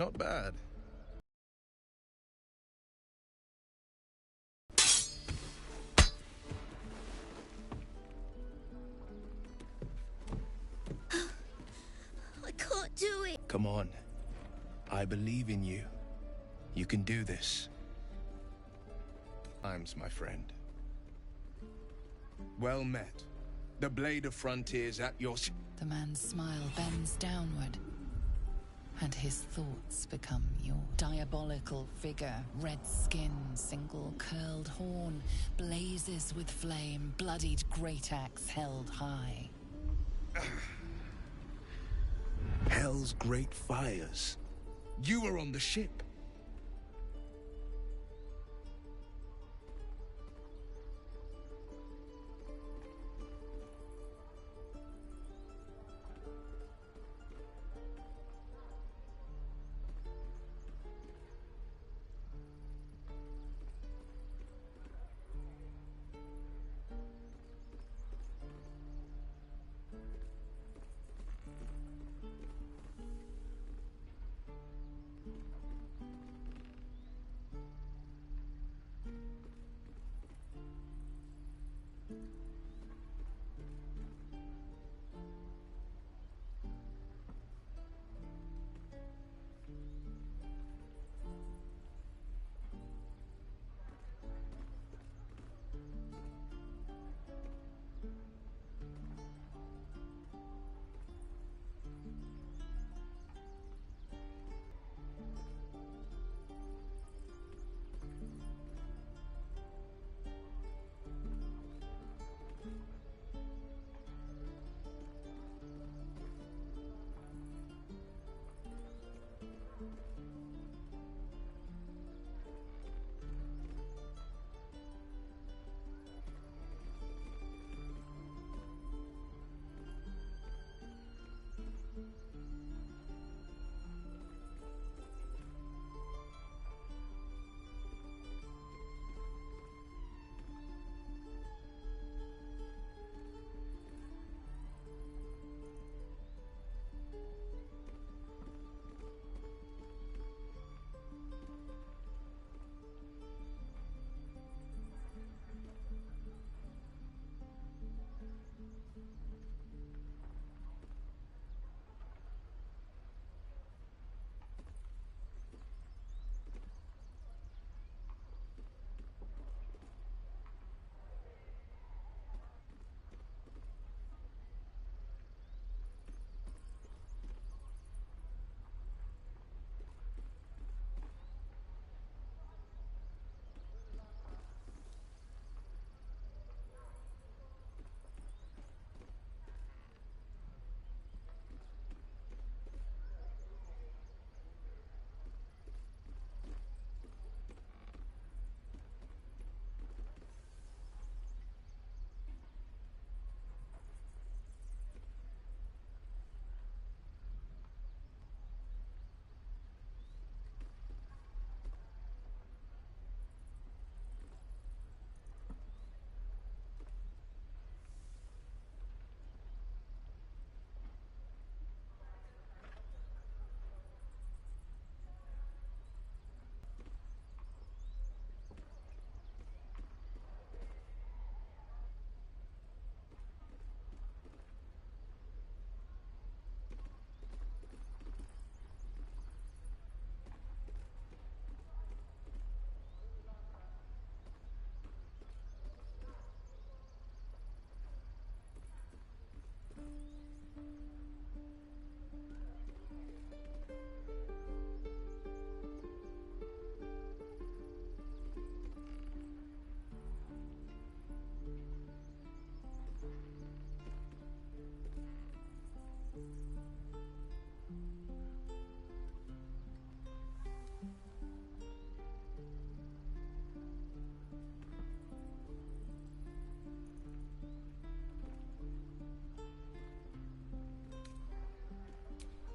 Not bad. I can't do it. Come on. I believe in you. You can do this. Times, my friend. Well met. The Blade of Frontiers at your... The man's smile bends downward, and his thoughts become your diabolical figure, red skin, single curled horn, blazes with flame, bloodied great axe held high. Hell's great fires. You were on the ship.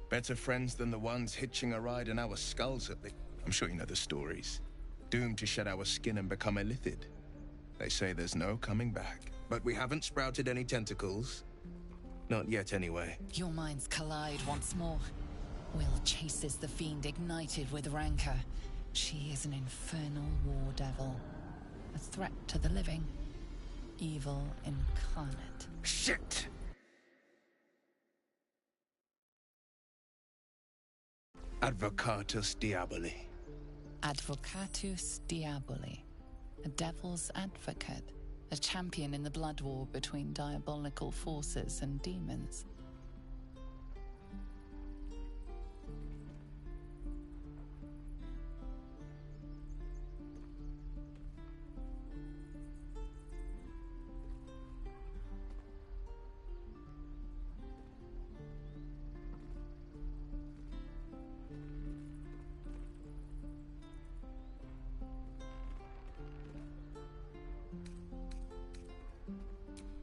Better friends than the ones hitching a ride in our skulls at the... I'm sure you know the stories. Doomed to shed our skin and become illithid. They say there's no coming back. But we haven't sprouted any tentacles. Not yet, anyway. Your minds collide once more. Will chases the fiend ignited with rancor. She is an infernal war devil. A threat to the living. Evil incarnate. Shit! Advocatus Diaboli. Advocatus Diaboli. A devil's advocate. A champion in the blood war between diabolical forces and demons.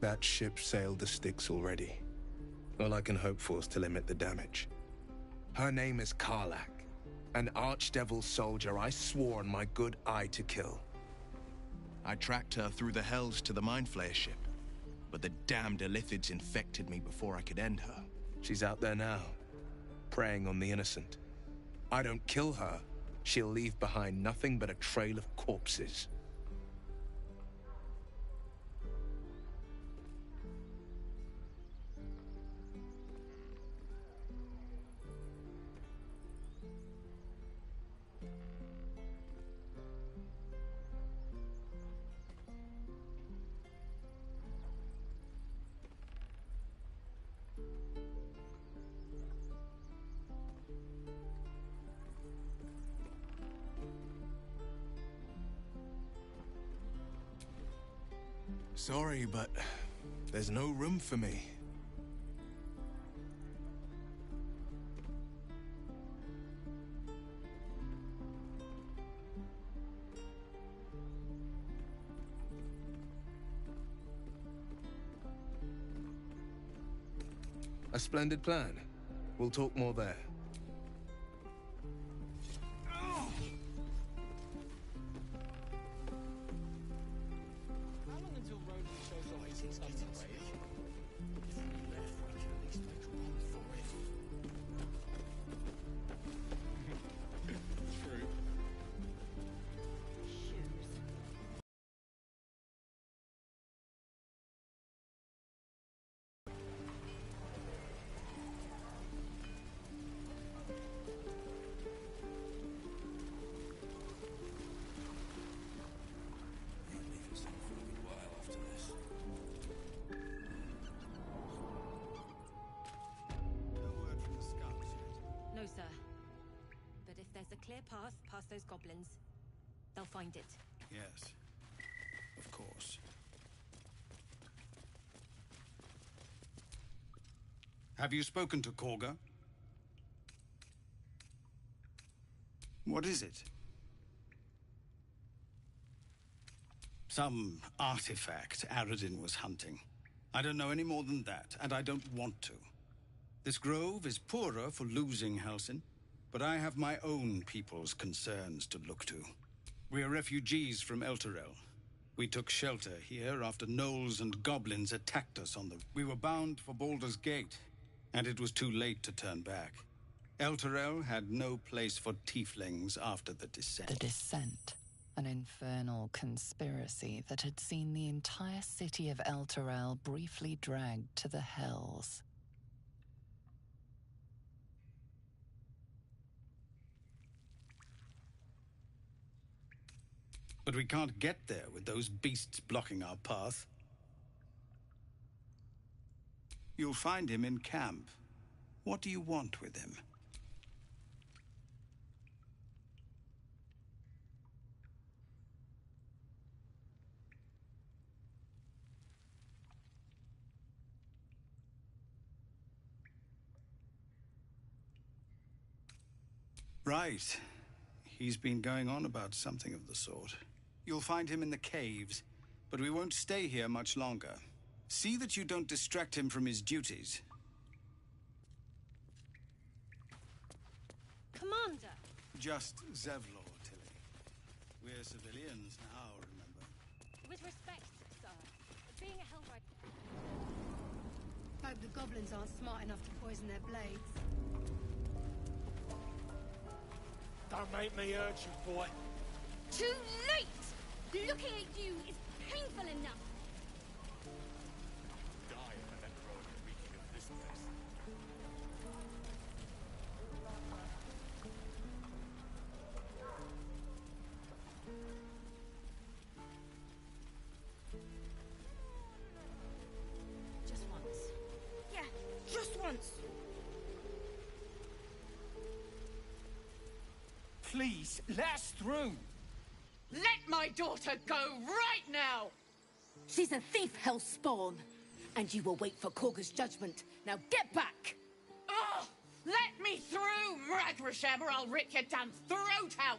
That ship sailed the Styx already. All I can hope for is to limit the damage. Her name is Karlach, an archdevil soldier I swore on my good eye to kill. I tracked her through the hells to the Mind Flayer ship, but the damned Illithids infected me before I could end her. She's out there now, preying on the innocent. I don't kill her, she'll leave behind nothing but a trail of corpses. Sorry, but there's no room for me. A splendid plan. We'll talk more there. No, sir. But if there's a clear path past those goblins, they'll find it. Yes, of course. Have you spoken to Kagha? What is it? Some artifact Aradin was hunting. I don't know any more than that, and I don't want to. This grove is poorer for losing Halsin, but I have my own people's concerns to look to. We are refugees from Elturel. We took shelter here after gnolls and goblins attacked us on the... We were bound for Baldur's Gate, and it was too late to turn back. Elturel had no place for tieflings after the Descent. The Descent. An infernal conspiracy that had seen the entire city of Elturel briefly dragged to the hells. But we can't get there with those beasts blocking our path. You'll find him in camp. What do you want with him? Right. He's been going on about something of the sort. You'll find him in the caves, but we won't stay here much longer. See that you don't distract him from his duties. Commander! Just Zevlor, Tilly. We're civilians now, remember? With respect, sir, being a Hellrider... Hope the goblins aren't smart enough to poison their blades. Don't make me hurt you, boy. Too late! Looking at you is painful enough. Die for that road reeking of this place. Just once. Yeah, just once. Please, let us through. Let my daughter go right now! She's a thief, Hellspawn. And you will wait for Korga's judgment. Now get back! Oh! Let me through, Mragrasham, or I'll rip your damn throat out!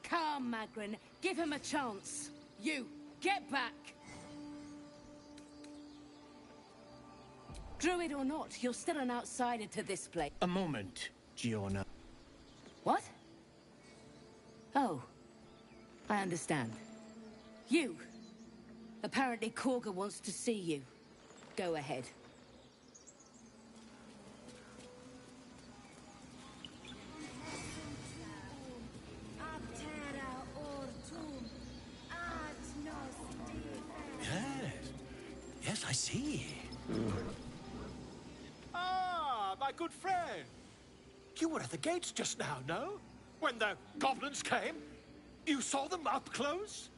Come, Magrin. Give him a chance. You, get back! Druid or not, you're still an outsider to this place. A moment, Giona. What? Oh. I understand. You. Apparently Korga wants to see you. Go ahead. Yes. Yes, I see. Ah, my good friend. You were at the gates just now, no? When the goblins came? You saw them up close?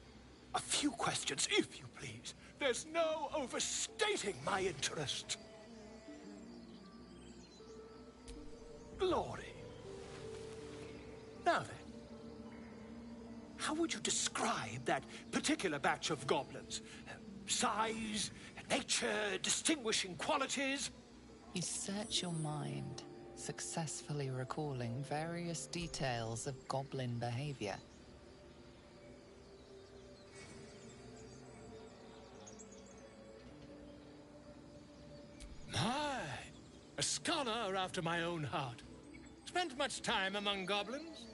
A few questions, if you please. There's no overstating my interest. Glory. Now then, how would you describe that particular batch of goblins? Size, nature, distinguishing qualities? You search your mind, successfully recalling various details of goblin behavior. My, a scholar after my own heart. Spent much time among goblins?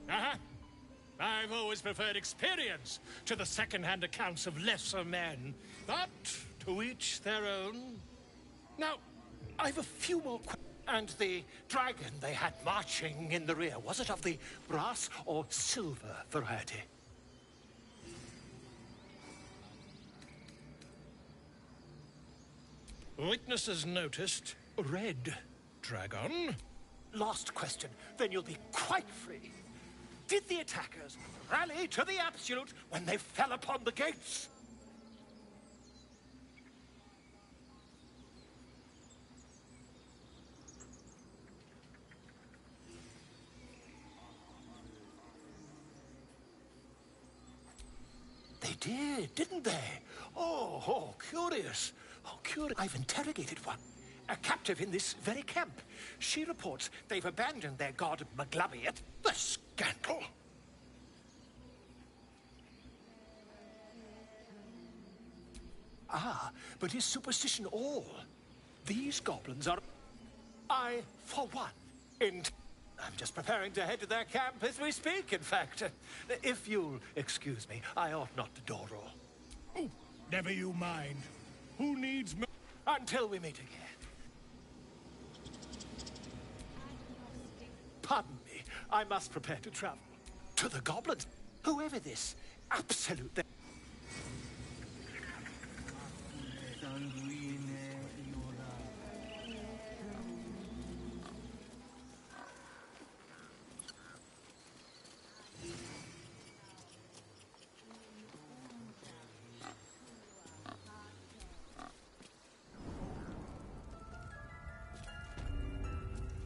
Uh-huh. I've always preferred experience to the second-hand accounts of lesser men. But to each their own. Now, I've a few more questions. And the dragon they had marching in the rear, was it of the brass or silver variety? Witnesses noticed red dragon. Last question, then you'll be quite free. Did the attackers rally to the absolute when they fell upon the gates? They did, didn't they? Oh, curious. Oh, curious. I've interrogated one. A captive in this very camp. She reports they've abandoned their god Maglabiat. The scandal! Ah, but is superstition all? These goblins are... I, for one, I'm just preparing to head to their camp as we speak, in fact. If you'll excuse me, I ought not to door roll. Oh, never you mind. Who needs me? Until we meet again. Pardon me, I must prepare to travel. To the goblins, whoever this absolute...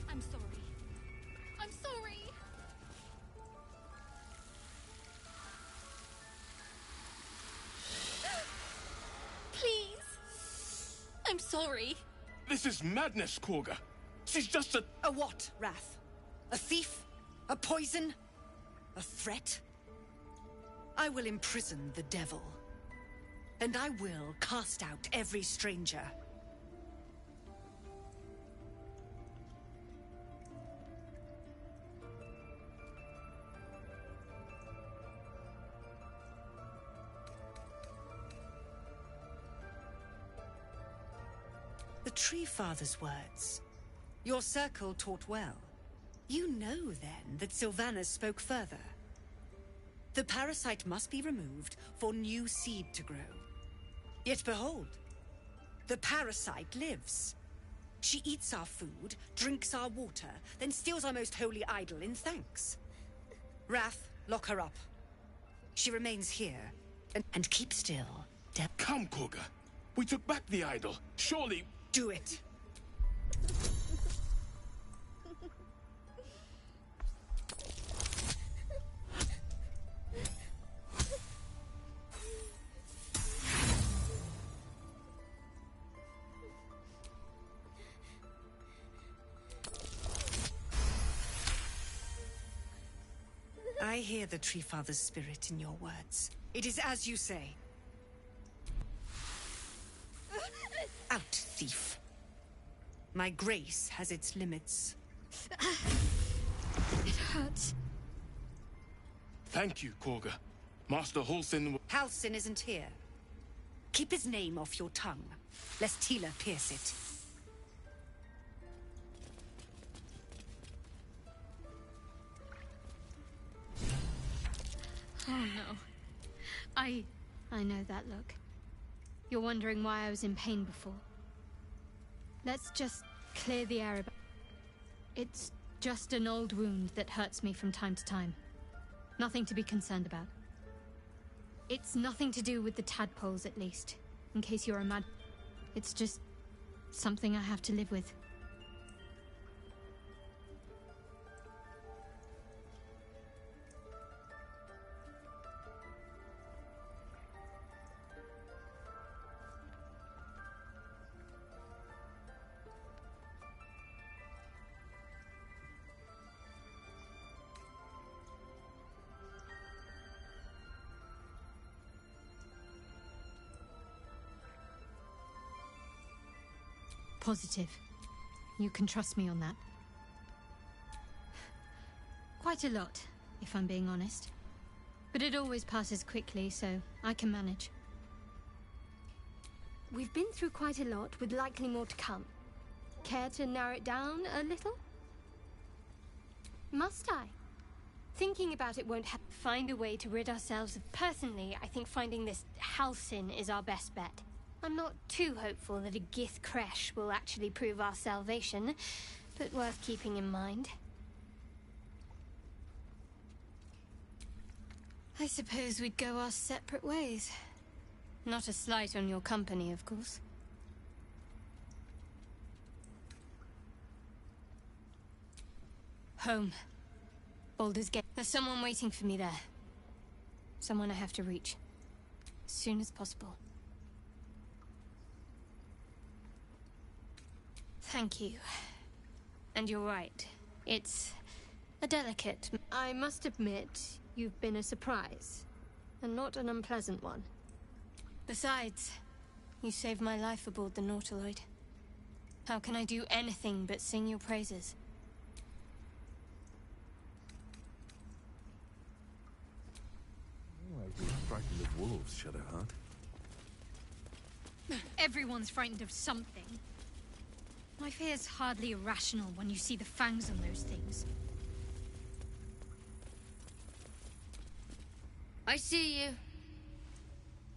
I'm sorry. I'm sorry. Please. I'm sorry. This is madness, Korga. She's just a... A what, Wrath? A thief? A poison? A threat? I will imprison the devil. And I will cast out every stranger. Tree Father's words. Your circle taught well. You know, then, that Sylvanas spoke further. The parasite must be removed for new seed to grow. Yet behold, the parasite lives. She eats our food, drinks our water, then steals our most holy idol in thanks. Wrath, lock her up. She remains here, and keep still. Come, Kagha. We took back the idol. Surely... Do it. I hear the Tree Father's spirit in your words. It is as you say. Out, thief. My grace has its limits. It hurts. Thank you, Kagha. Master Halsin... Halsin isn't here. Keep his name off your tongue, lest Tila pierce it. Oh no. I know that look. You're wondering why I was in pain before. Let's just clear the air about... It's just an old wound that hurts me from time to time. Nothing to be concerned about. It's nothing to do with the tadpoles, at least. In case you're mad... It's just... something I have to live with. Positive. You can trust me on that. Quite a lot, if I'm being honest. But it always passes quickly, so I can manage. We've been through quite a lot, with likely more to come. Care to narrow it down a little? Must I? Thinking about it won't find a way to rid ourselves of... Personally, I think finding this Halsin is our best bet. I'm not too hopeful that a Gith Kresh will actually prove our salvation, but worth keeping in mind. I suppose we'd go our separate ways. Not a slight on your company, of course. Home. Baldur's Gate. There's someone waiting for me there. Someone I have to reach. As soon as possible. Thank you. And you're right. It's a delicate... I must admit, you've been a surprise. And not an unpleasant one. Besides, you saved my life aboard the Nautiloid. How can I do anything but sing your praises? Oh, you're frightened of wolves, Shadowheart. Everyone's frightened of something. My fear's hardly irrational when you see the fangs on those things. I see you.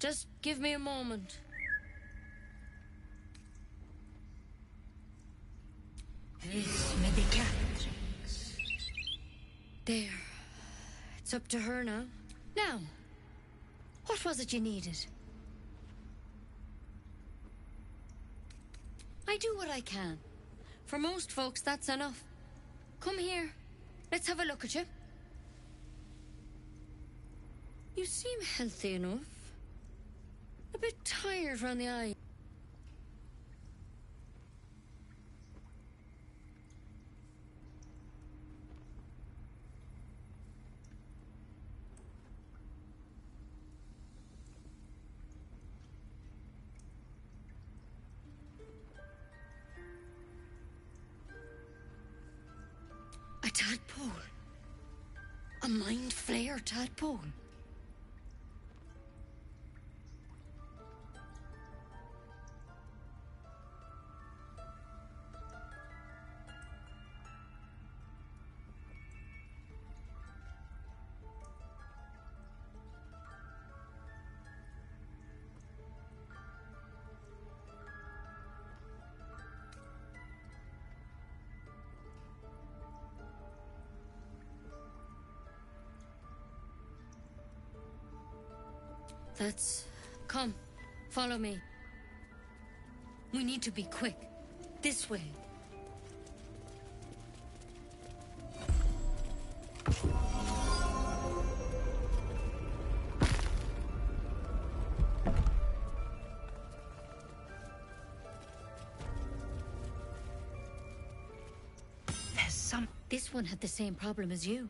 Just give me a moment. There. It's up to her now. Now, what was it you needed? I do what I can. For most folks, that's enough. Come here. Let's have a look at you. You seem healthy enough. A bit tired around the eye. A tadpole. A mind flayer tadpole. Come, follow me. We need to be quick. This way. This one had the same problem as you.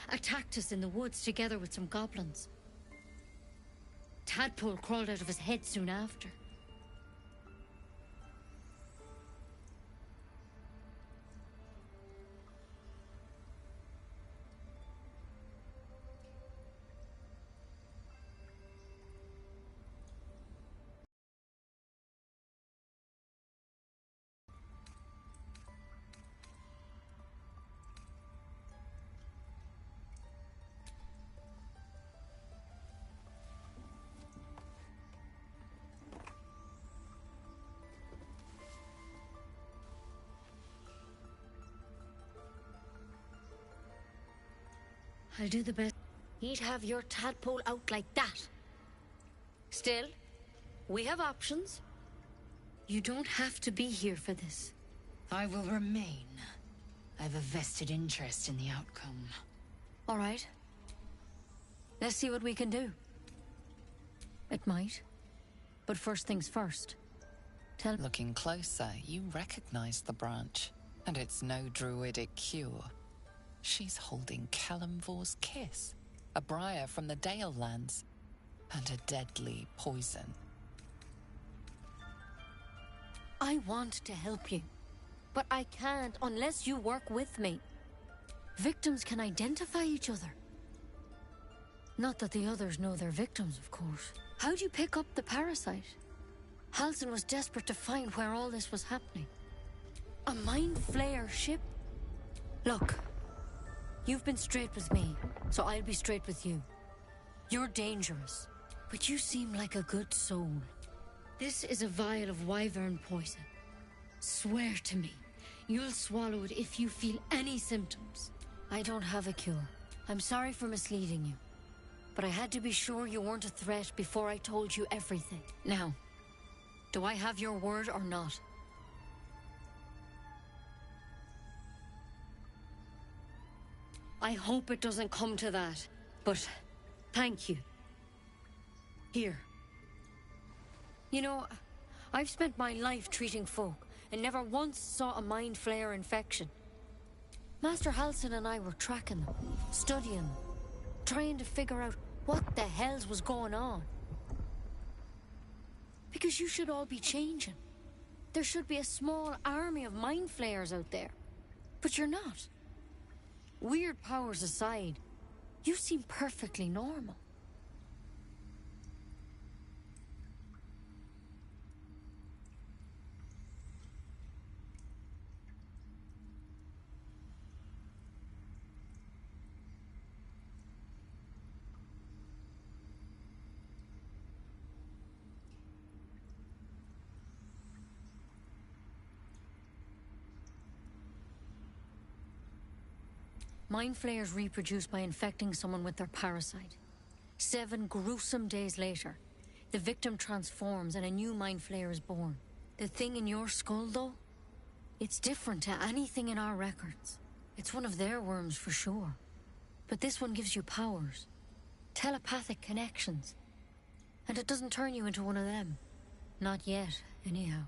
Attacked us in the woods together with some goblins. Tadpole crawled out of his head soon after. I'll do the best. He'd have your tadpole out like that. Still, we have options. You don't have to be here for this. I will remain. I have a vested interest in the outcome. All right. Let's see what we can do. It might. But first things first. Looking closer, you recognize the branch. And it's no druidic cure. She's holding Kalimvor's kiss, a briar from the Dale lands, and a deadly poison. I want to help you, but I can't unless you work with me. Victims can identify each other. Not that the others know they're victims, of course. How'd you pick up the parasite? Halsin was desperate to find where all this was happening. A Mind Flayer ship? Look. You've been straight with me, so I'll be straight with you. You're dangerous, but you seem like a good soul. This is a vial of wyvern poison. Swear to me, you'll swallow it if you feel any symptoms. I don't have a cure. I'm sorry for misleading you, but I had to be sure you weren't a threat before I told you everything. Now, do I have your word or not? I hope it doesn't come to that, but thank you. Here. You know, I've spent my life treating folk and never once saw a Mind Flayer infection. Master Halsin and I were tracking them, studying them, trying to figure out what the hells was going on. Because you should all be changing. There should be a small army of Mind Flayers out there. But you're not. Weird powers aside, you seem perfectly normal. Mind Flayers reproduce by infecting someone with their parasite. 7 gruesome days later, the victim transforms and a new Mind Flayer is born. The thing in your skull, though, it's different to anything in our records. It's one of their worms for sure. But this one gives you powers. Telepathic connections. And it doesn't turn you into one of them. Not yet, anyhow.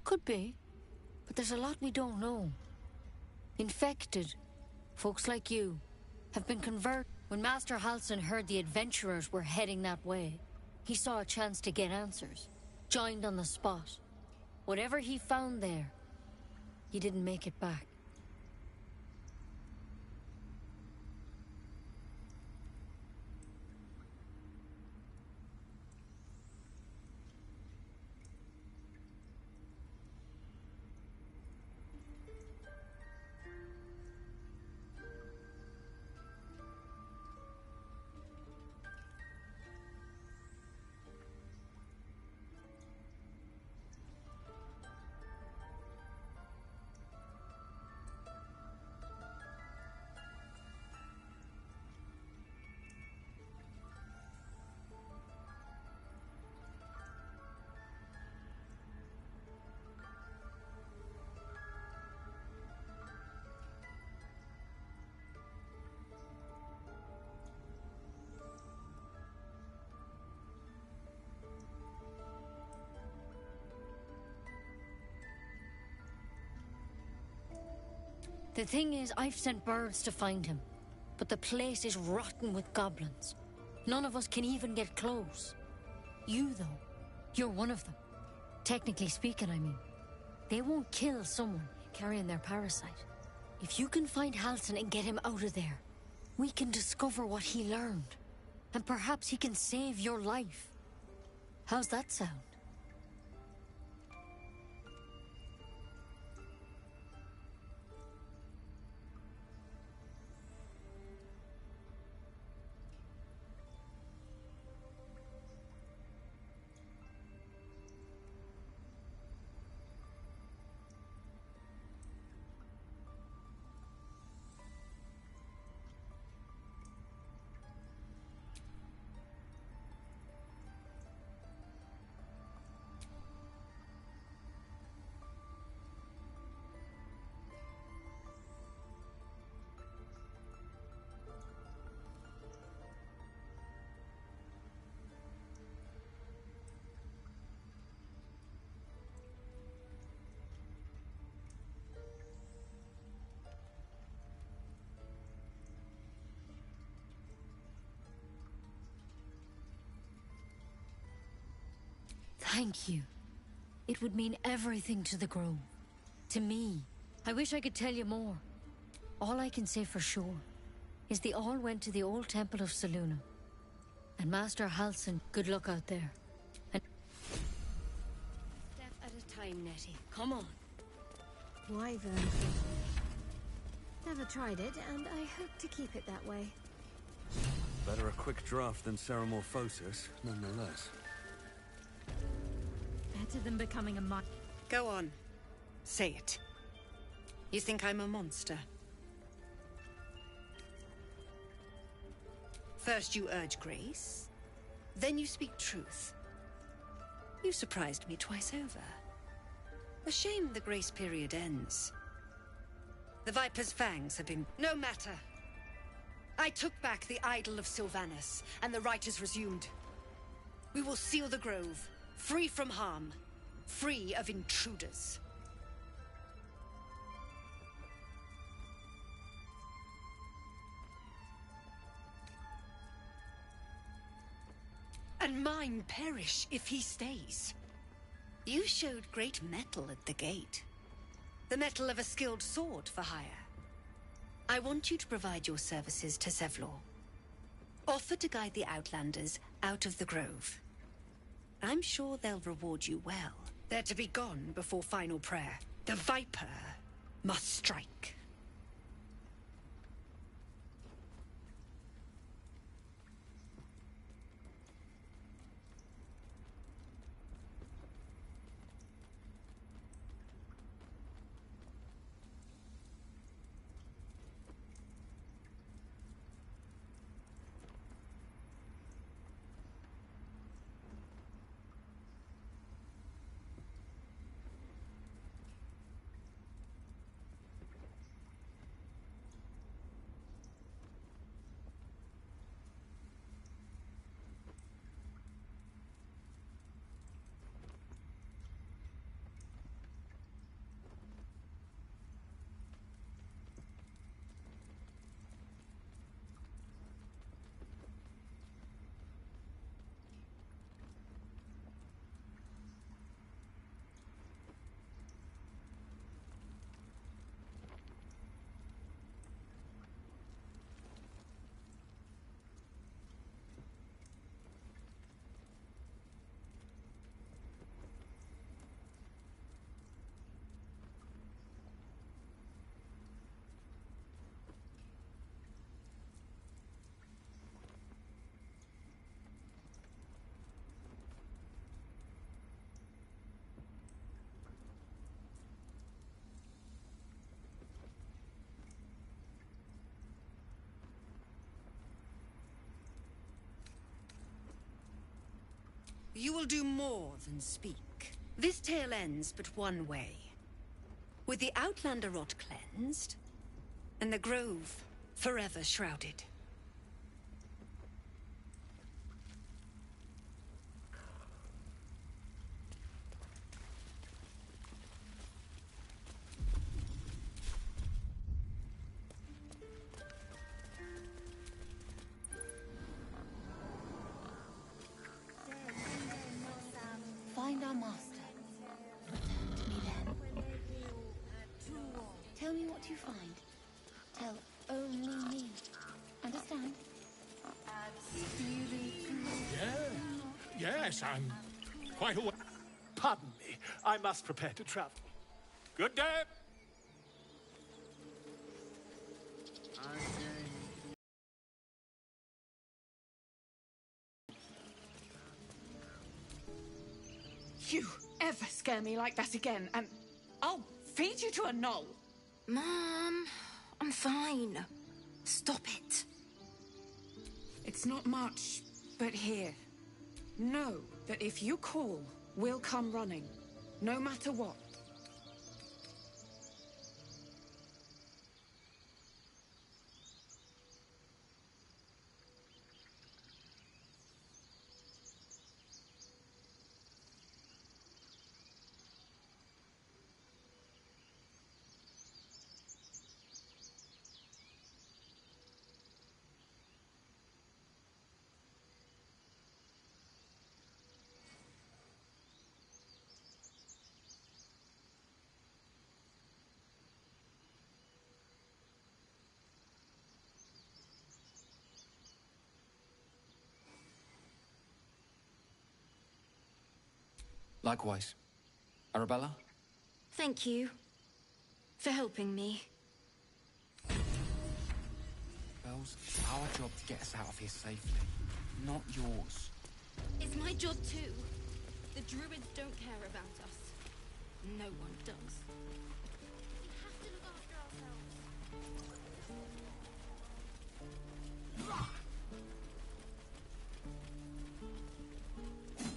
Could be, but there's a lot we don't know. Infected, folks like you, have been converted. When Master Halsin heard the adventurers were heading that way, he saw a chance to get answers, joined on the spot. Whatever he found there, he didn't make it back. The thing is, I've sent birds to find him, but the place is rotten with goblins. None of us can even get close. You, though, you're one of them. Technically speaking, I mean. They won't kill someone carrying their parasite. If you can find Halsin and get him out of there, we can discover what he learned. And perhaps he can save your life. How's that sound? Thank you. It would mean everything to the Grove. To me. I wish I could tell you more. All I can say for sure is they all went to the old temple of Selûne. And Master Halsin, good luck out there. And step at a time, Nettie. Come on. Wyvern. Never tried it, and I hope to keep it that way. Better a quick draft than Ceramorphosis, nonetheless. Better than becoming a monster. Go on. Say it. You think I'm a monster? First you urge grace, then you speak truth. You surprised me twice over. A shame the grace period ends. The Viper's fangs have been... No matter. I took back the idol of Sylvanas, and the rite is resumed. We will seal the Grove, free from harm, free of intruders. And mine perish if he stays. You showed great mettle at the gate. The mettle of a skilled sword for hire. I want you to provide your services to Zevlor. Offer to guide the Outlanders out of the Grove. I'm sure they'll reward you well. They're to be gone before final prayer. The Viper must strike. You will do more than speak. This tale ends but one way. With the Outlander rot cleansed, and the Grove forever shrouded. Yes, I'm quite aware. Pardon me. I must prepare to travel. Good day. You ever scare me like that again, and I'll feed you to a knoll. Mom, I'm fine. Stop it. It's not much, but here. Know that if you call, we'll come running. No matter what. Likewise. Arabella? Thank you for helping me. Bells, it's our job to get us out of here safely, not yours. It's my job too. The druids don't care about us. No one does. We have to look after ourselves.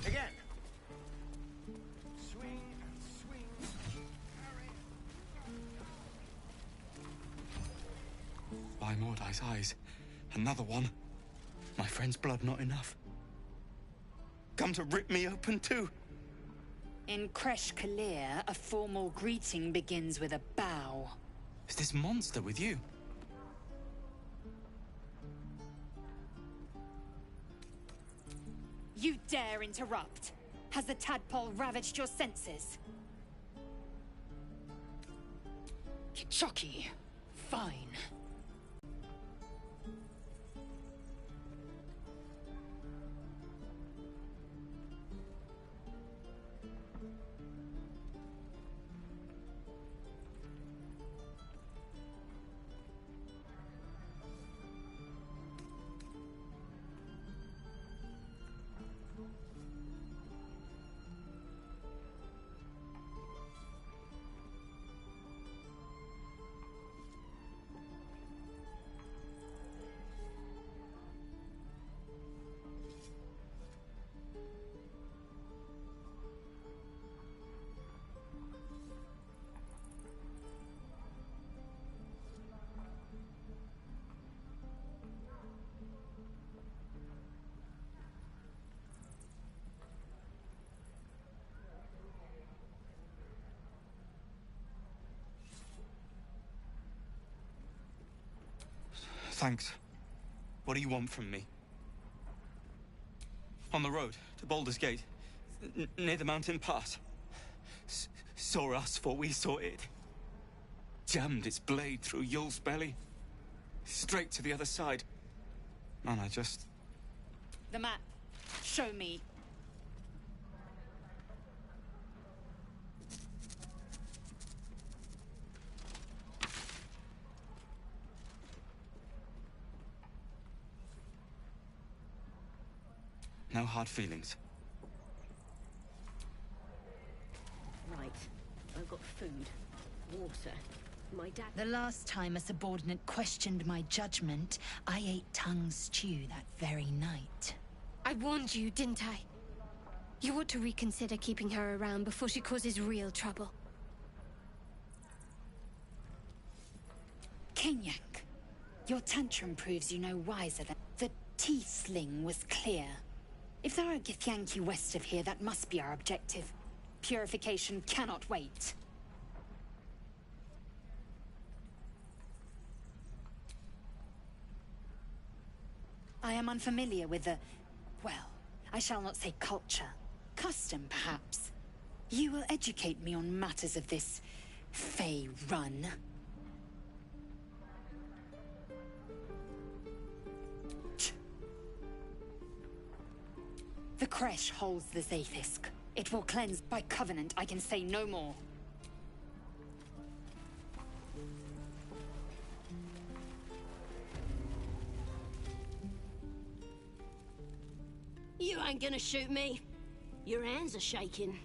Again. Swing and swing. By Mordai's eyes. Another one. My friend's blood not enough. Come to rip me open too. In Kresh Kalir, a formal greeting begins with a bow. Is this monster with you? You dare interrupt? Has the tadpole ravaged your senses? Kichoki. Fine. Thanks. What do you want from me? On the road to Baldur's Gate, near the mountain pass. Saw us for we saw it. Jammed its blade through Yul's belly. Straight to the other side. Man, I just... The map. Show me. No hard feelings. Right. I've got food, water. My dad... The last time a subordinate questioned my judgment, I ate tongue stew that very night. I warned you, didn't I? You ought to reconsider keeping her around before she causes real trouble. Kenyak, your tantrum proves you no wiser than... The Tiefling was clear. If there are Githyanki west of here, that must be our objective. Purification cannot wait. I am unfamiliar with the... well, I shall not say culture. Custom, perhaps. You will educate me on matters of this... Fey run. The creche holds the Zaith'isk. It will cleanse. By covenant, I can say no more. You ain't gonna shoot me. Your hands are shaking.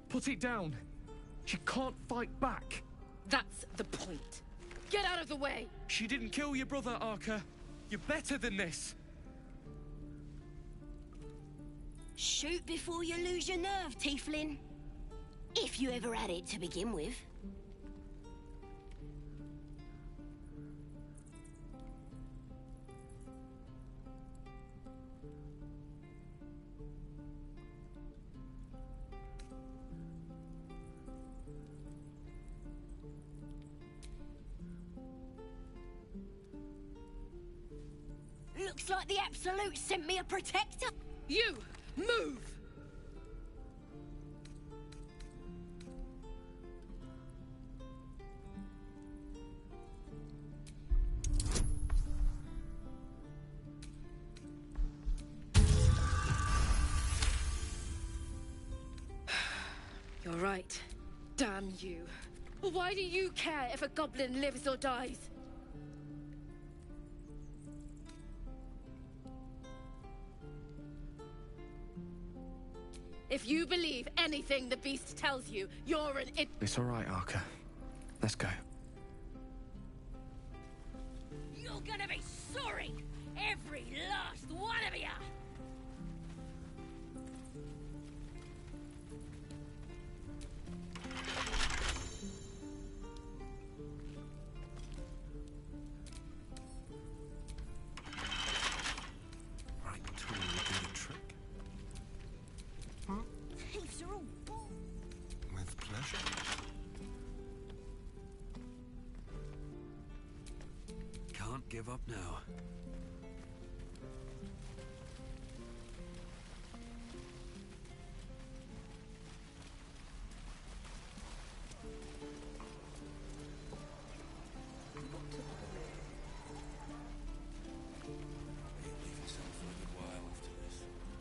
Put it down. She can't fight back. That's the point. Get out of the way! She didn't kill your brother, Arca. You're better than this. Shoot before you lose your nerve, Tiefling. If you ever had it to begin with. Looks like the Absolute sent me a protector. You! Move! You're right. Damn you. Why do you care if a goblin lives or dies? If you believe anything the beast tells you, you're an it. It's all right, Arca. Let's go. You're gonna be sorry! Every last one of you! Right tool will do the trick. Thieves are all bull. With pleasure. Can't give up now.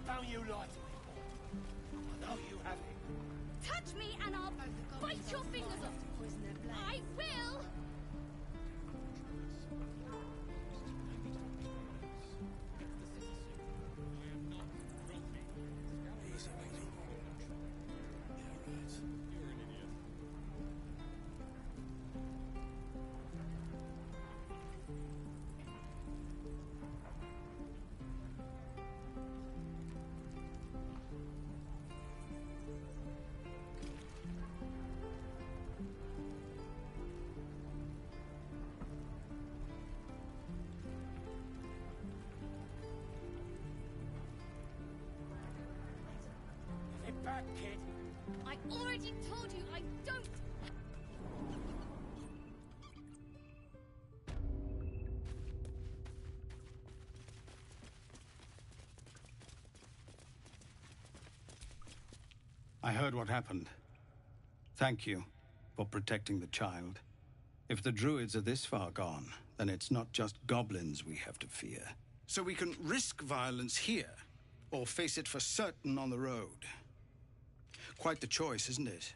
Don't you lie to me, Paul. I know you have it. Touch me and I'll bite your fingers off. I will! Get back, kid. I already told you I don't. I heard what happened. Thank you for protecting the child. If the druids are this far gone, then it's not just goblins we have to fear. So we can risk violence here, or face it for certain on the road. Quite the choice, isn't it?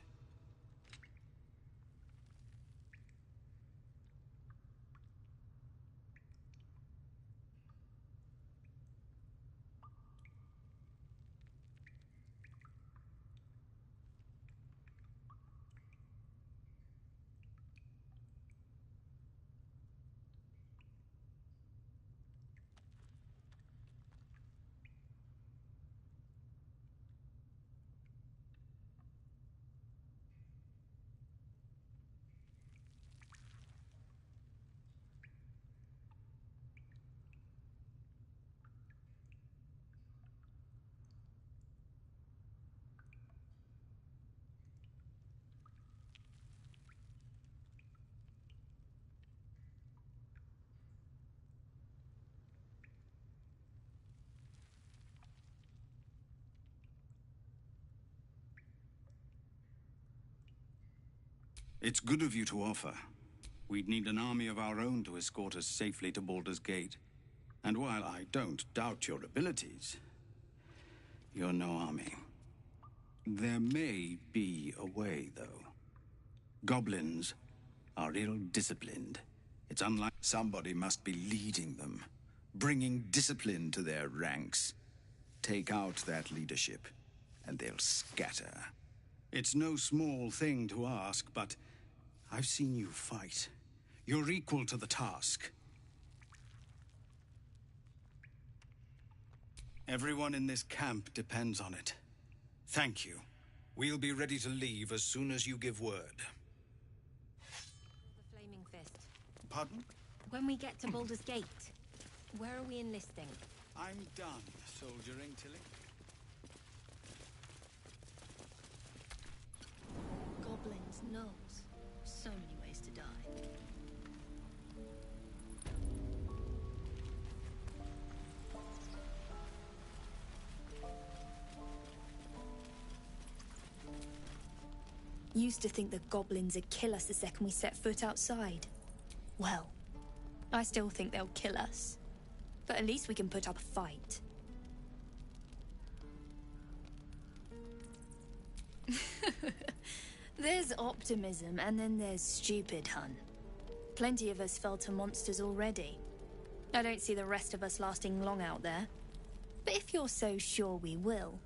It's good of you to offer. We'd need an army of our own to escort us safely to Baldur's Gate. And while I don't doubt your abilities, You're no army. There may be a way, though. Goblins are ill-disciplined. It's unlike somebody must be leading them, bringing discipline to their ranks. Take out that leadership, and they'll scatter. It's no small thing to ask, but I've seen you fight. You're equal to the task. Everyone in this camp depends on it. Thank you. We'll be ready to leave as soon as you give word. The Flaming Fist. Pardon? When we get to Baldur's Gate, where are we enlisting? I'm done soldiering, Tilly. Goblins, gnolls. So many ways to die. Used to think that goblins would kill us the second we set foot outside. Well, I still think they'll kill us. But at least we can put up a fight. There's optimism, and then there's stupid, hun. Plenty of us fell to monsters already. I don't see the rest of us lasting long out there. But if you're so sure we will,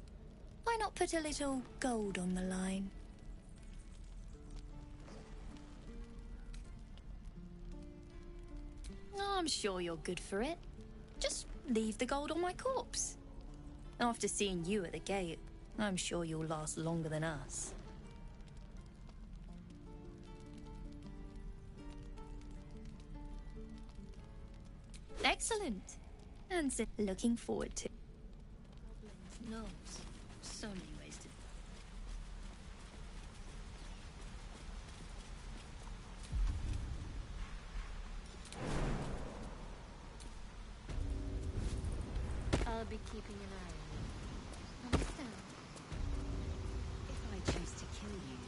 why not put a little gold on the line? I'm sure you're good for it. Just leave the gold on my corpse. After seeing you at the gate, I'm sure you'll last longer than us. Excellent. And so looking forward to. Goblins, gnolls. So many ways to. I'll be keeping an eye on you. Understand? If I choose to kill you,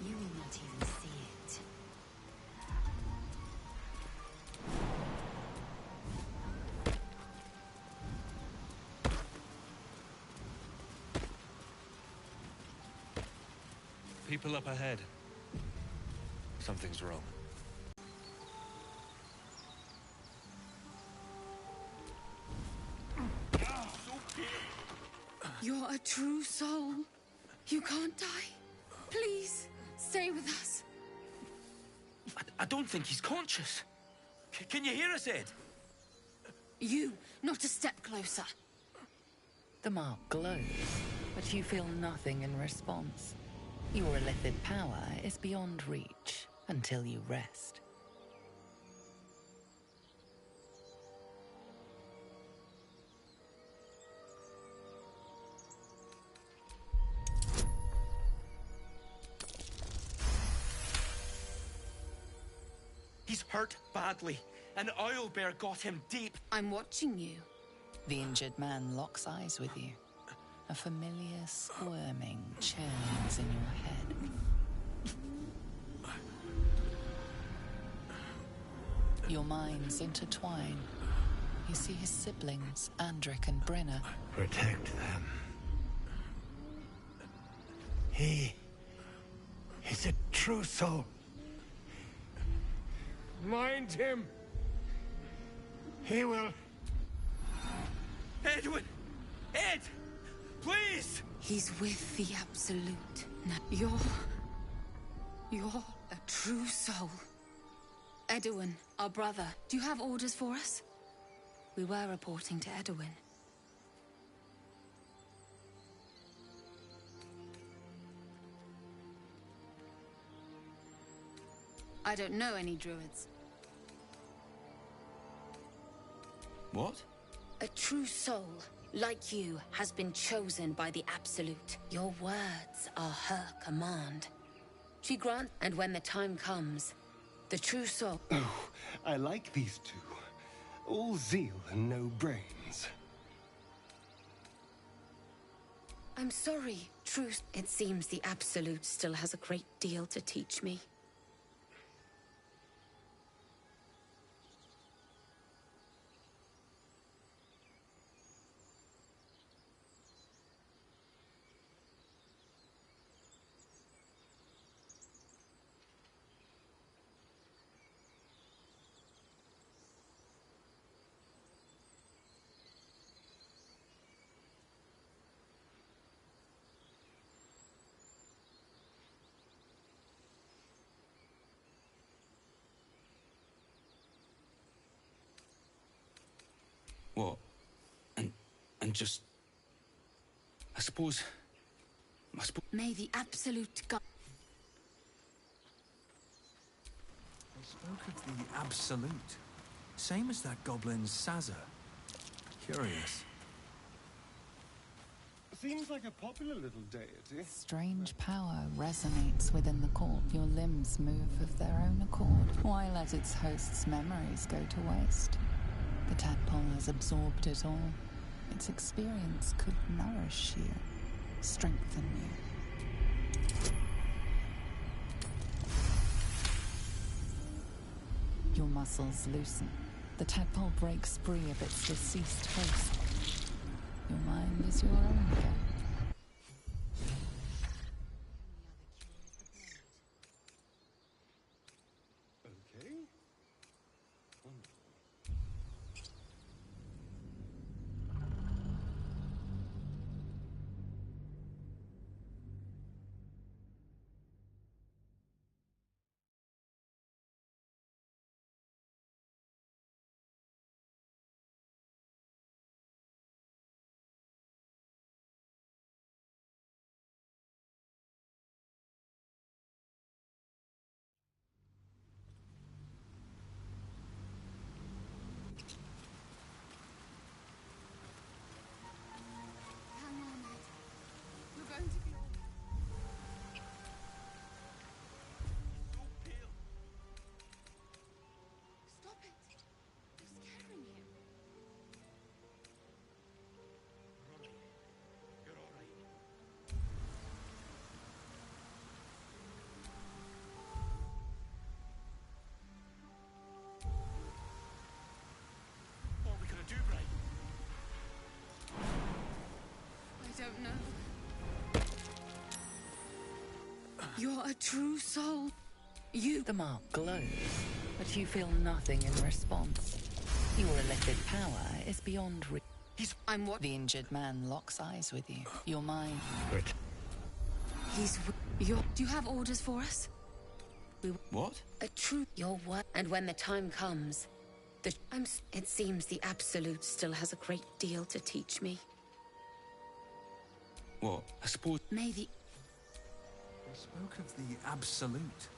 you will not even see it. People up ahead. Something's wrong. You're a true soul. You can't die. Please, stay with us. I don't think he's conscious. Can you hear us, Ed? You, not a step closer. The mark glows, but you feel nothing in response. Your illithid power is beyond reach until you rest. He's hurt badly. An owlbear got him deep. I'm watching you. The injured man locks eyes with you. A familiar squirming churns in your head. Your minds intertwine. You see his siblings, Andric and Brenna. Protect them. He's a true soul. Mind him. He will. Edwin! Ed! Please! He's with the Absolute. Now, you're a true soul. Edwin, our brother, do you have orders for us? We were reporting to Edwin. I don't know any druids. What? A true soul, like you, has been chosen by the Absolute. Your words are her command. She grants, and when the time comes, the true soul... Oh, I like these two. All zeal and no brains. I'm sorry, Truce. It seems the Absolute still has a great deal to teach me. What? And just... I suppose... May the absolute God... They spoke of the Absolute. Same as that goblin's Sazza. Curious. Seems like a popular little deity. Strange power resonates within the court. Your limbs move of their own accord. Why let its host's memories go to waste? The tadpole has absorbed it all. Its experience could nourish you, strengthen you. Your muscles loosen. The tadpole breaks free of its deceased host. Your mind is your own again. Okay. Wonderful. Don't know. You're a true soul. The mark glows, but you feel nothing in response. Your illithid power is beyond I'm what? The injured man locks eyes with you. Your mind. Do you have orders for us? What? A true your word. And when the time comes, it seems the Absolute still has a great deal to teach me. What? I suppose... May the... They spoke of the Absolute.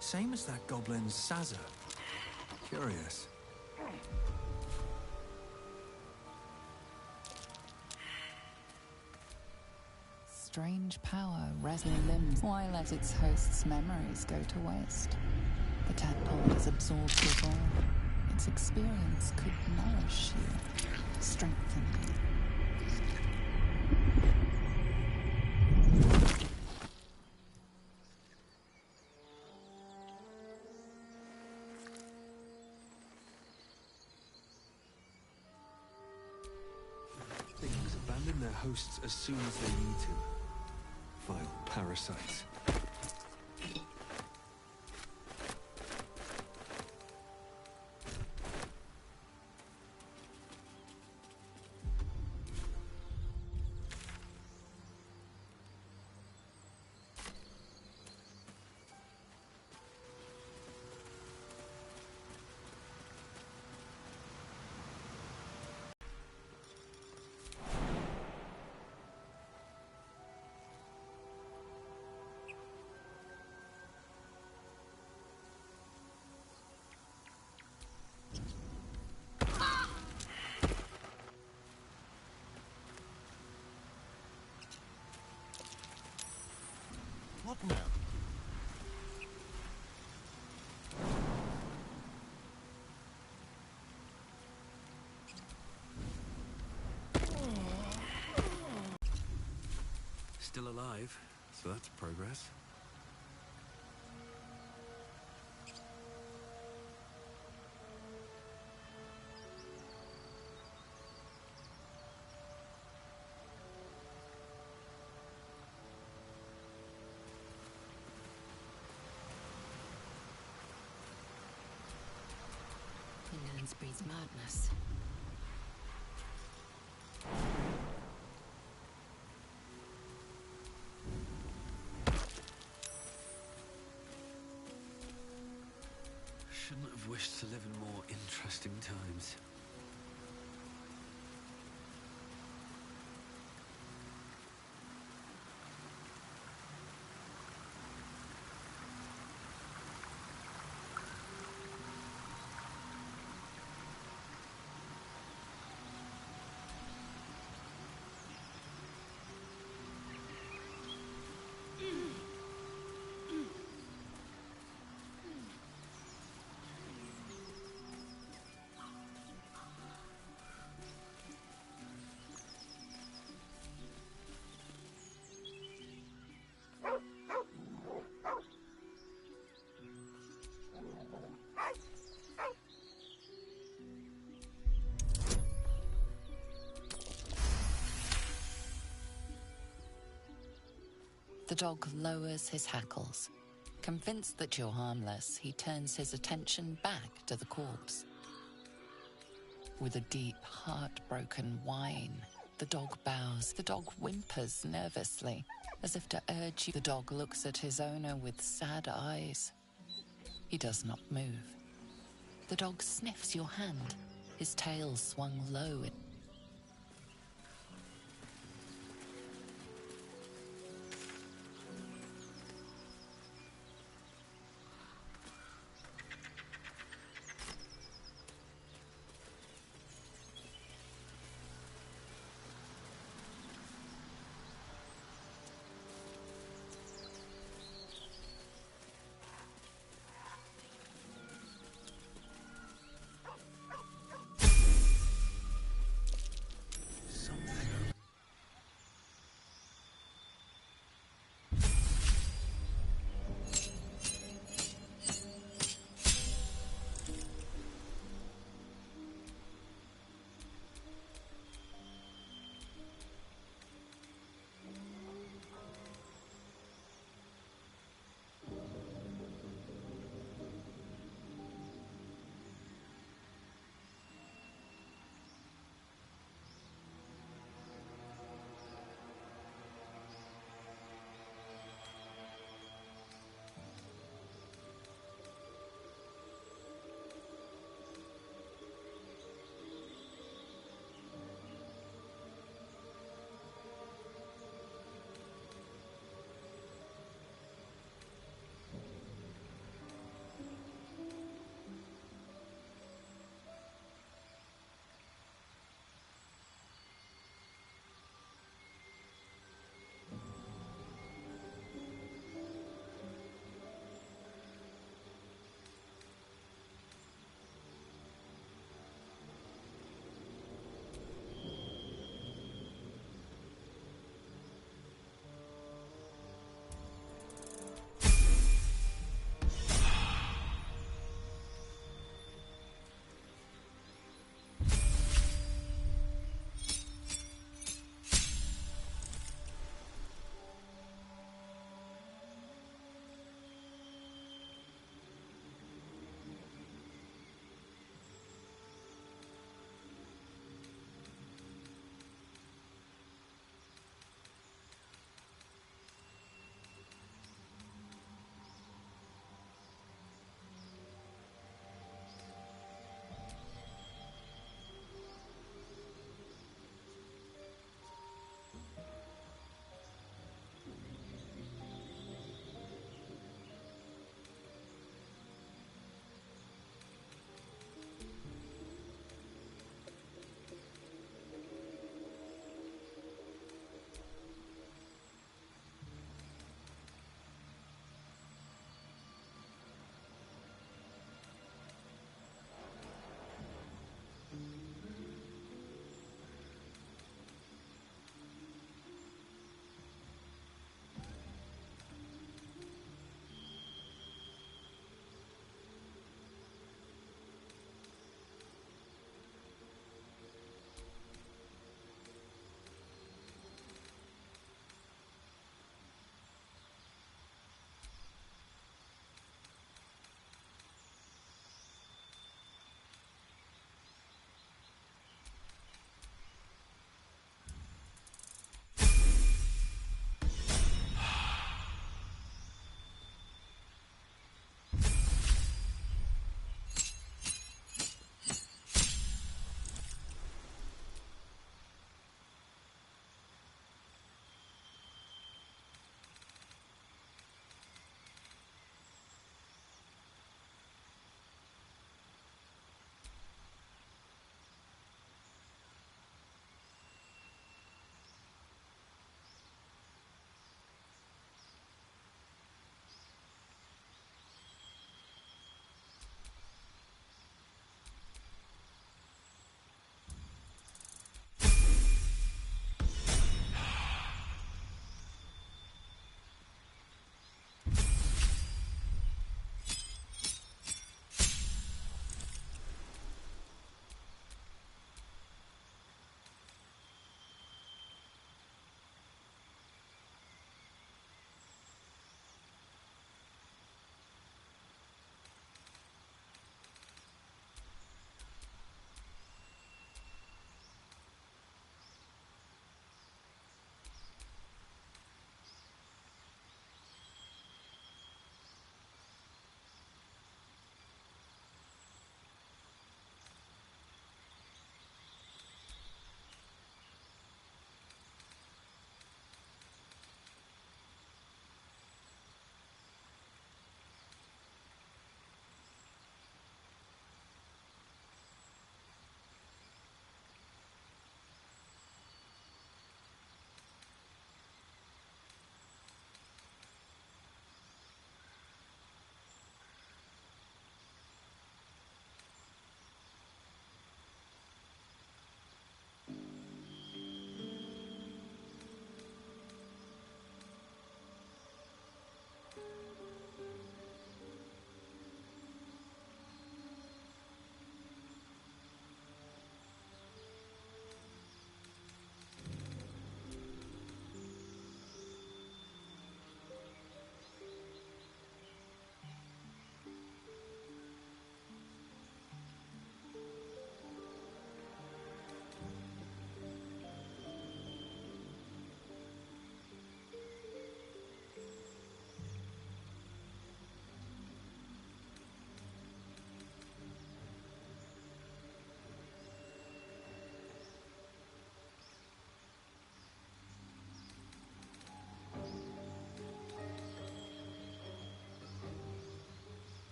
Same as that goblin's Sazza. Curious. Strange power rests in your limbs. Why let its host's memories go to waste? The tadpole has absorbed it all. Its experience could nourish you, strengthen you. Things abandon their hosts as soon as they need to. Vile parasites. What now? Still alive, so that's progress. Indolence breeds madness. Shouldn't have wished to live in more interesting times. The dog lowers his hackles. Convinced that you're harmless, he turns his attention back to the corpse. With a deep, heartbroken whine, the dog bows. The dog whimpers nervously, as if to urge you. The dog looks at his owner with sad eyes. He does not move. The dog sniffs your hand, his tail swung low.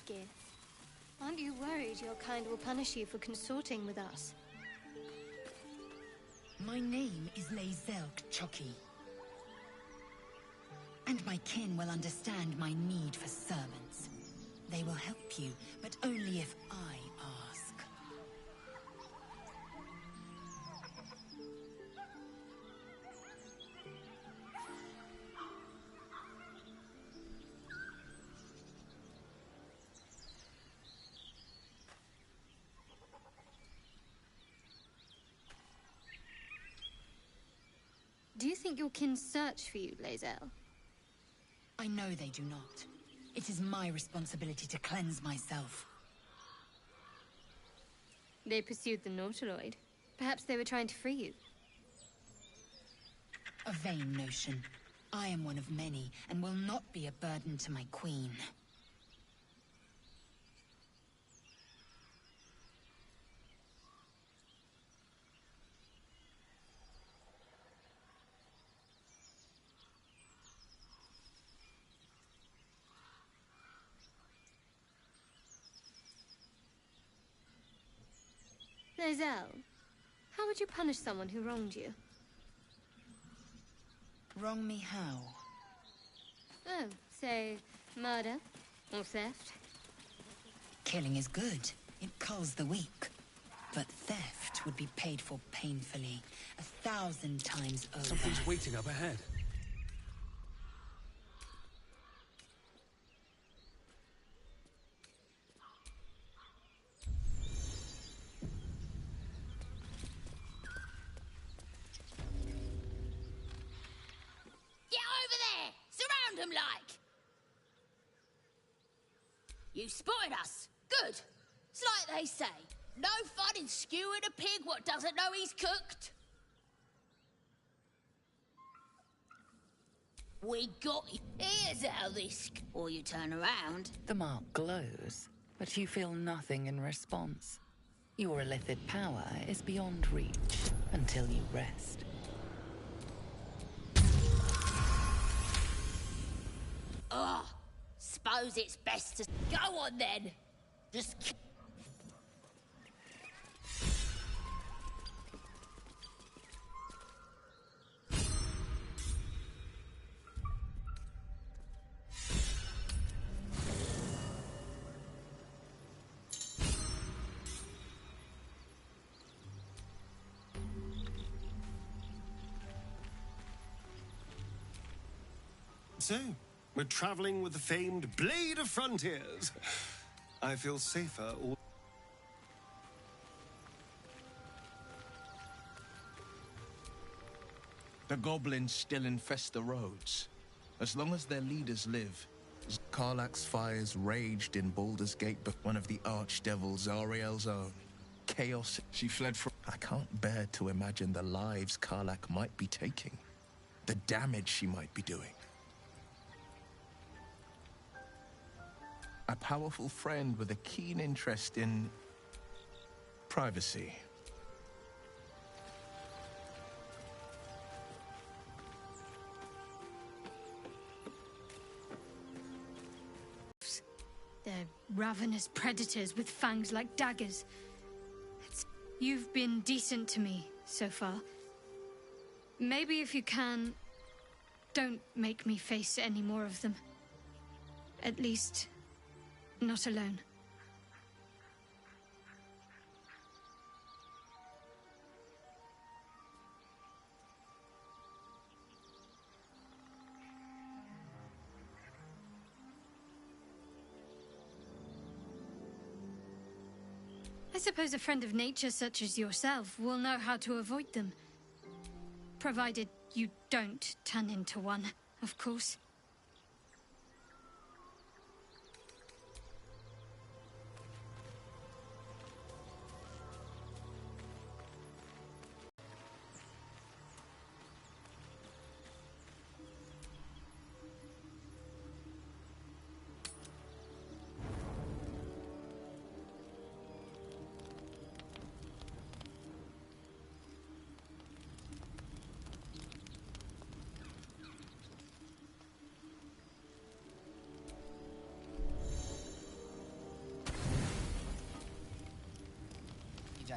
gift. Aren't you worried your kind will punish you for consorting with us? My name is Lae'zel K'Choki. And my kin will understand my need for servants. They will help you, but only if I ask. Do you think your kin search for you, Lae'zel? I know they do not. It is my responsibility to cleanse myself. They pursued the Nautiloid. Perhaps they were trying to free you. A vain notion. I am one of many, and will not be a burden to my queen. Lae'zel, how would you punish someone who wronged you? Wrong me how? Oh, say, murder or theft? Killing is good. It culls the weak. But theft would be paid for painfully, 1,000 times over. Something's waiting up ahead. like? You spotted us. Good. It's like they say. No fun in skewing a pig what doesn't know he's cooked. We got you. Here's how this... Or you turn around. The mark glows, but you feel nothing in response. Your illithid power is beyond reach until you rest. Ugh. Suppose it's best to... Go on, then. Just... So, we're traveling with the famed Blade of Frontiers. I feel safer all... The goblins still infest the roads. As long as their leaders live. Karlach's fires raged in Baldur's Gate, but one of the archdevil Zariel's own. Chaos. She fled from... I can't bear to imagine the lives Karlach might be taking. The damage she might be doing. A powerful friend with a keen interest in... privacy. They're ravenous predators with fangs like daggers. You've been decent to me so far. Maybe if you can, don't make me face any more of them. At least, not alone. I suppose a friend of nature such as yourself will know how to avoid them. Provided you don't turn into one, of course.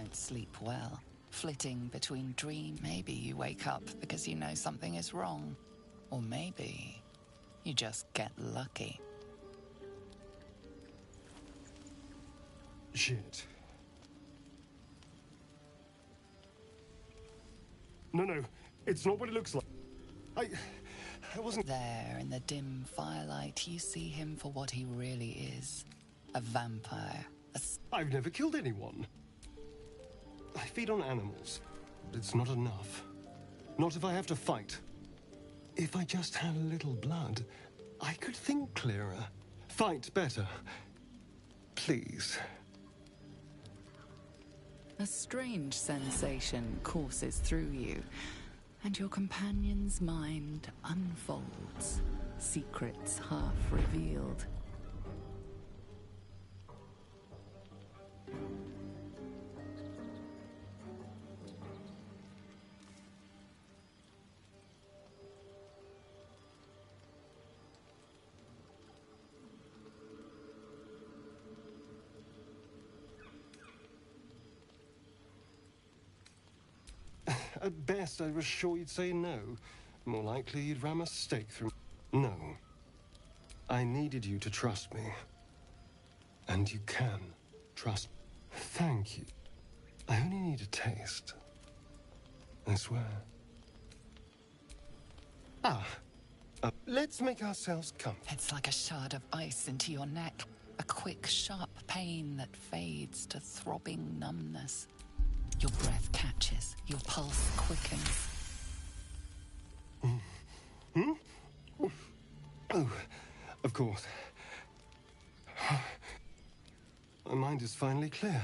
don't sleep well. Flitting between dreams. Maybe you wake up because you know something is wrong. Or maybe you just get lucky. Shit. No, it's not what it looks like. I wasn't... There, in the dim firelight, you see him for what he really is. A vampire. I've never killed anyone. I feed on animals, but it's not enough. Not if I have to fight. If I just had a little blood, I could think clearer. Fight better. Please. A strange sensation courses through you, and your companion's mind unfolds, secrets half revealed. At best, I was sure you'd say no. More likely, you'd ram a stake through... No. I needed you to trust me. And you can trust... Thank you. I only need a taste. I swear. Let's make ourselves comfortable. It's like a shard of ice into your neck. A quick, sharp pain that fades to throbbing numbness. Your breath catches, your pulse quickens. Oh, of course. My mind is finally clear.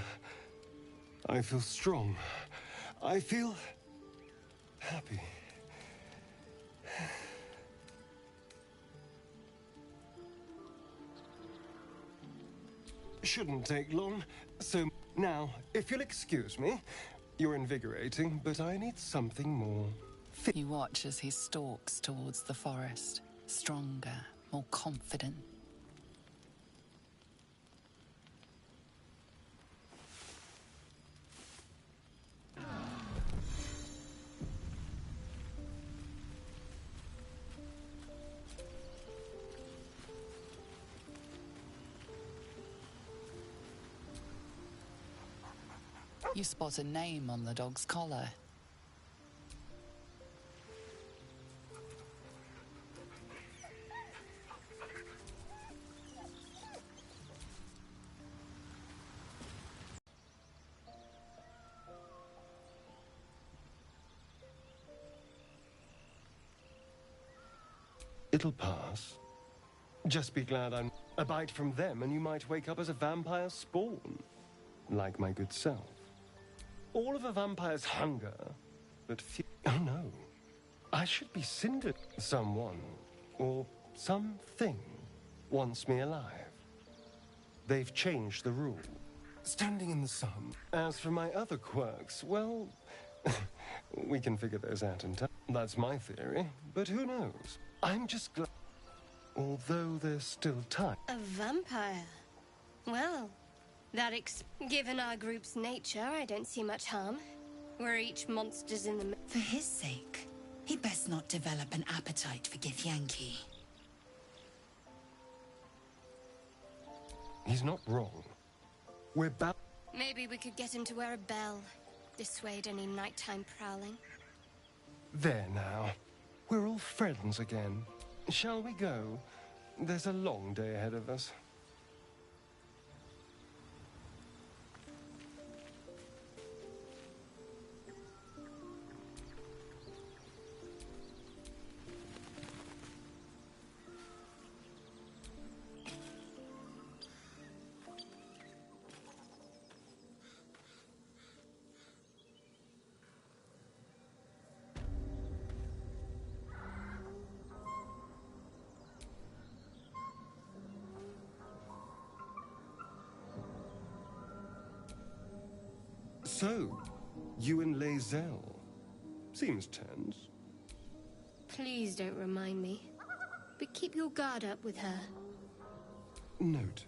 I feel strong. I feel happy. Shouldn't take long. So now, if you'll excuse me, you're invigorating, but I need something more. You watch as he stalks towards the forest, stronger, more confident. You spot a name on the dog's collar. It'll pass. Just be glad I'm a bite from them and you might wake up as a vampire spawn. Like my good self. All of a vampire's hunger, but few... Oh no. I should be cindered. Someone, or something, wants me alive. They've changed the rule. Standing in the sun. As for my other quirks, well... we can figure those out in time. That's my theory, but who knows? I'm just glad... Although there's still time. A vampire? Well... Given our group's nature, I don't see much harm. We're each monsters in the... For his sake, he best not develop an appetite for Githyanki. He's not wrong. We're bound... Maybe we could get him to wear a bell. Dissuade any nighttime prowling. There now. We're all friends again. Shall we go? There's a long day ahead of us. So, you and Lae'zel. Seems tense. Please don't remind me. But keep your guard up with her. Noted.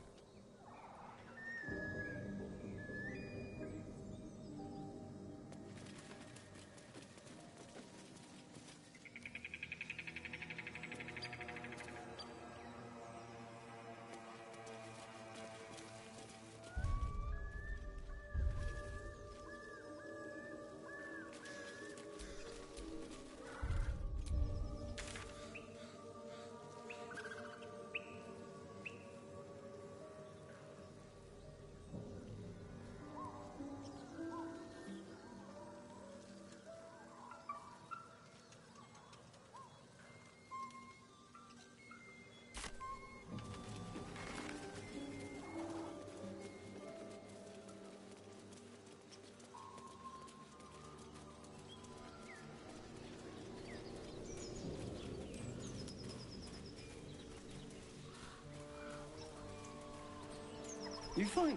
You find